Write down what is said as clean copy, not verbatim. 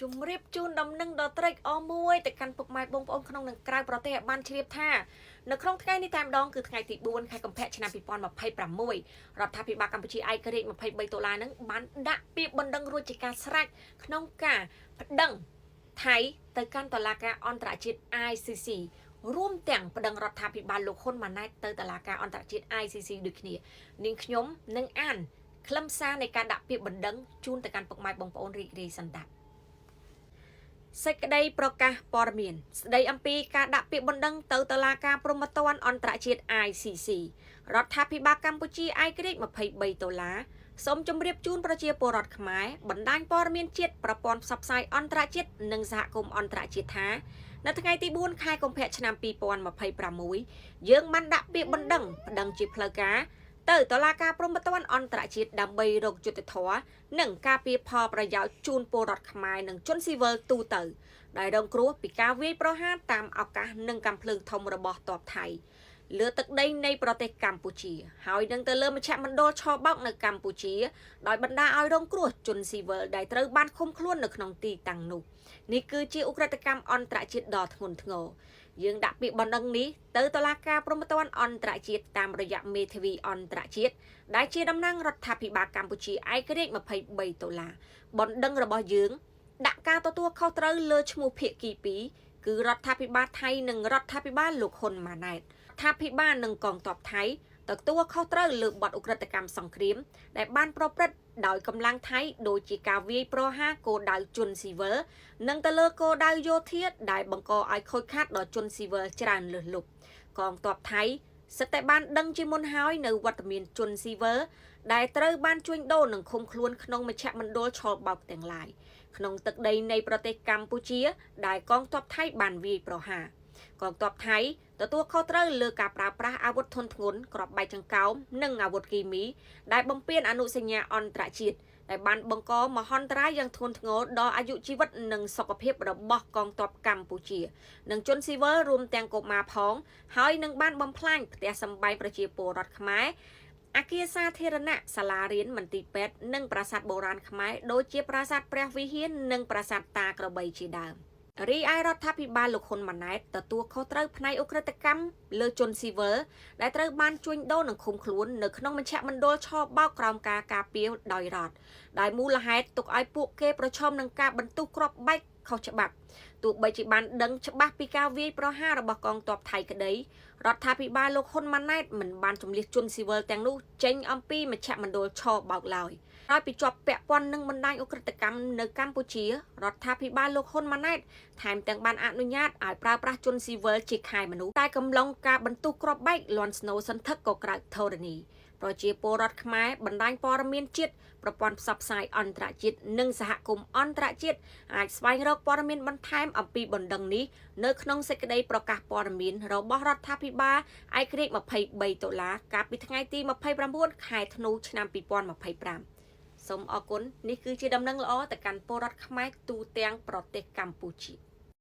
ជំរាបជូនដំណឹងដល់ត្រេកអរមួយទៅកាន់ពុកម៉ែបងប្អូនក្នុងនិងក្រៅប្រទេសឲ្យបានជ្រាបថានៅក្នុងថ្ងៃនេះតែម្ដងគឺថ្ងៃទី4ខែកុម្ភៈឆ្នាំ2026រដ្ឋាភិបាលកម្ពុជាឯករាជ្យ$23នឹងបានដាក់ពាក្យបណ្ដឹងរួចជាការស្រេចក្នុងការប្តឹងថៃទៅកាន់តុលាការអន្តរជាតិ ICC រួមទាំងប្តឹងរដ្ឋាភិបាលលោកហ៊ុនម៉ាណែតទៅតុលាការអន្តរជាតិ ICC ដូចគ្នានាងខ្ញុំនឹងអានខ្លឹមសារនៃការដាក់ពាក្យបណ្ដឹងជូនទៅកាន់ពុកម៉ែបងប្អូនរីករាយសន្តាប់សេចក្តីប្រកាសព័ត៌មានស្តីអំពីការដាក់ពាក្យបណ្ដឹងទៅតុលាការព្រហ្មទណ្ឌអន្តរជាតិ ICC រដ្ឋាភិបាលកម្ពុជាឯករាជ្យ$23សូមជម្រាបជូនប្រជាពលរដ្ឋខ្មែរបណ្ដាញព័ត៌មានជាតិប្រព័ន្ធផ្សព្វផ្សាយអន្តរជាតិនិងសហគមន៍អន្តរជាតិថានៅថ្ងៃទី4ខែកុម្ភៈឆ្នាំ2026យើងបានដាក់ពាក្យបណ្ដឹងប្តឹងជាផ្លូវការទៅតុលាការព្រហ្មទណ្ឌអន្តរជាតិដើម្បីរកយុត្តិធម៌និងការពារផលប្រយោជន៍ជូនពលរដ្ឋខ្មែរនិងជនស៊ីវិលទូទៅដែលរងគ្រោះពីការវាយប្រហារតាមឱកាសនិងកាំភ្លើងធំរបស់ទ័ពថៃលើទឹកដីនៃប្រទេសកម្ពុជាហើយនឹងទៅលើមជ្ឈមណ្ឌលឆបោកនៅកម្ពុជាដោយបណ្ដាឲ្យរងគ្រោះជនស៊ីវិលដែលត្រូវបានឃុំខ្លួននៅក្នុងទីតាំងនោះនេះគឺជាឧក្រិដ្ឋកម្មអន្តរជាតិដ៏ធ្ងន់ធ្ងរយើងដាក់ពាក្យបណ្ដឹងនេះទៅតុលាការព្រហ្មទណ្ឌអន្តរជាតិតាមរយៈមេធាវីអន្តរជាតិដែលជាតំណាងរដ្ឋាភិបាលកម្ពុជាឯករាជ្យ$23បណ្ដឹងរបស់យើងដាក់ការទទួលខុសត្រូវលើឈ្មោះភាគី2គឺរដ្ឋាភិបាលថៃនិងរដ្ឋាភិបាលលោកហ៊ុនម៉ាណែតរដ្ឋាភិបាលនិងកងទ័ពថៃទទួលខុសត្រូវលើបទឧក្រិដ្ឋកម្មសង្គ្រាមដែលបានប្រព្រឹត្តដោយកម្លាំងថៃដូចជាការវាយប្រហារគោលដៅជនស៊ីវិលនិងទៅលើគោលដៅយោធាដែលបង្កឲ្យខូចខាតដល់ជនស៊ីវិលច្រើនលើសលប់កងទ័ពថៃសិតតែបានដឹងជាមុនហើយនៅវត្តមានជនស៊ីវិលដែលត្រូវបានជួញដូរនិងឃុំខ្លួនក្នុងមជ្ឈមណ្ឌលឆលបោកទាំងឡាយក្នុងទឹកដីនៃប្រទេសកម្ពុជាដែលកងទ័ពថៃបានវាយប្រហារកងទ័ពថៃទទួលខុសត្រូវលើការប្រើប្រាស់អាវុធធុនធ្ងន់គ្រាប់បែកចង្កោមនិងអាវុធគីមីដែលបំពានអនុសញ្ញាអន្តរជាតិដែលបានបង្កមហន្តរាយយ៉ាងធ្ងន់ធ្ងរដល់អាយុជីវិតនិងសុខភាពរបស់កងទ័ពកម្ពុជានិងជនស៊ីវិលរួមទាំងកុមារផងហើយនឹងបានបំផ្លាញផ្ទះសម្បែងប្រជាពលរដ្ឋខ្មែរអគារសាធារណៈសាលារៀនមន្ទីរពេទ្យនិងប្រាសាទបុរាណខ្មែរដូចជាប្រាសាទព្រះវិហារនិងប្រាសាទតាក្របីជាដើមរីឯរដ្ឋាភិបាលលោកហ៊ុនម៉ាណែតទទួលខុសត្រូវផ្នែកឧក្រិដ្ឋកម្មលើជនស៊ីវិលដែលត្រូវបានជួញដូរនិងឃុំខ្លួននៅក្នុងមជ្ឈមណ្ឌលឆបោកក្រោមការការពារដោយរដ្ឋដែលមូលហេតុទុកឲ្យពួកគេប្រឈមនឹងការបន្ទុះគ្រាប់បែកខុសច្បាប់ទោះបីជាបានដឹងច្បាស់ពីការវាយប្រហាររបស់កងទ័ពថៃក្តីរដ្ឋាភិបាលលោកហ៊ុនម៉ាណែតមិនបានជំនះជនស៊ីវិលទាំងនោះចេញអំពីមជ្ឈមណ្ឌលឆបោកឡើយហើយពីជាប់ពាក់ព័ន្ធនឹងបណ្ដាញឧក្រិដ្ឋកម្មនៅកម្ពុជារដ្ឋាភិបាលលោកហ៊ុនម៉ាណែតថែមទាំងបានអនុញ្ញាតឲ្យប្រើប្រាស់ជនស៊ីវិលជាខែមនុស្សតែកំឡុងការបន្ទុះគ្រាប់បែកលាន់ស្នូលសន្ធឹកក៏ក្រៅធរណីប្រជាពលរដ្ឋខ្មែរបណ្ដាញព័ត៌មានជាតិប្រព័ន្ធផ្សព្វផ្សាយអន្តរជាតិនិងសហគមន៍អន្តរជាតិអាចស្វែងរកព័ត៌មានបន្ថែមអំពីបណ្ដឹងនេះនៅក្នុងសេចក្តីប្រកាសព័ត៌មានរបស់រដ្ឋាភិបាលឯករាជ្យ$23កាលពីថ្ងៃទី29ខែធ្នូឆ្នាំ2025សូមអរគុណនេះគឺជាដំណឹងល្អទៅកាន់ពលរដ្ឋខ្មែរទូទាំងប្រទេសកម្ពុជា